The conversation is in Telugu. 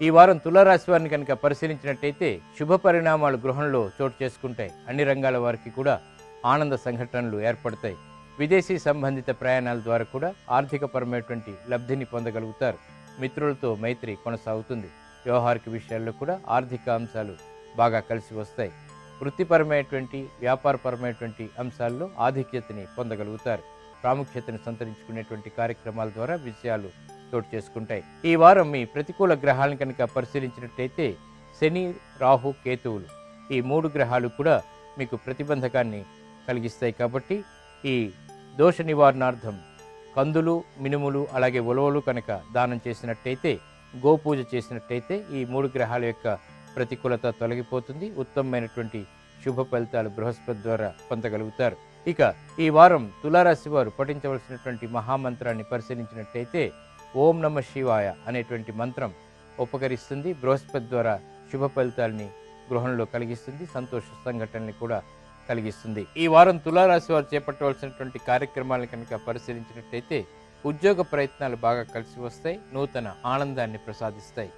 ఈ వారం తులారాశి వారిని కనుక పరిశీలించినట్టయితే శుభ పరిణామాలు గృహంలో చోటు చేసుకుంటాయి. అన్ని రంగాల వారికి కూడా ఆనంద సంఘటనలు ఏర్పడతాయి. విదేశీ సంబంధిత ప్రయాణాల ద్వారా కూడా ఆర్థికపరమైనటువంటి లబ్ధిని పొందగలుగుతారు. మిత్రులతో మైత్రి కొనసాగుతుంది. వ్యవహారిక విషయాల్లో కూడా ఆర్థిక అంశాలు బాగా కలిసి వస్తాయి. వృత్తిపరమైనటువంటి వ్యాపారపరమైనటువంటి అంశాల్లో ఆధిక్యతని పొందగలుగుతారు. ప్రాముఖ్యతను సంతరించుకునేటువంటి కార్యక్రమాల ద్వారా విషయాలు చోటు చేసుకుంటాయి. ఈ వారం మీ ప్రతికూల గ్రహాలను కనుక పరిశీలించినట్టయితే శని, రాహు, కేతువులు ఈ 3 గ్రహాలు కూడా మీకు ప్రతిబంధకాన్ని కలిగిస్తాయి. కాబట్టి ఈ దోష నివారణార్థం కందులు, మినుములు, అలాగే ఉలవలు కనుక దానం చేసినట్టయితే, గోపూజ చేసినట్టయితే ఈ 3 గ్రహాల యొక్క ప్రతికూలత తొలగిపోతుంది. ఉత్తమమైనటువంటి శుభ ఫలితాలు బృహస్పతి ద్వారా పొందగలుగుతారు. ఇక ఈ వారం తులారాశి వారు పఠించవలసినటువంటి మహామంత్రాన్ని పరిశీలించినట్టయితే ఓం నమ శివాయ అనేటువంటి మంత్రం ఉపకరిస్తుంది. బృహస్పతి ద్వారా శుభ ఫలితాలని గృహంలో కలిగిస్తుంది. సంతోష సంఘటనని కూడా కలిగిస్తుంది. ఈ వారం తులారాశి వారు చేపట్టవలసినటువంటి కార్యక్రమాలను కనుక పరిశీలించినట్టయితే ఉద్యోగ ప్రయత్నాలు బాగా కలిసి వస్తాయి. నూతన ఆనందాన్ని ప్రసాదిస్తాయి.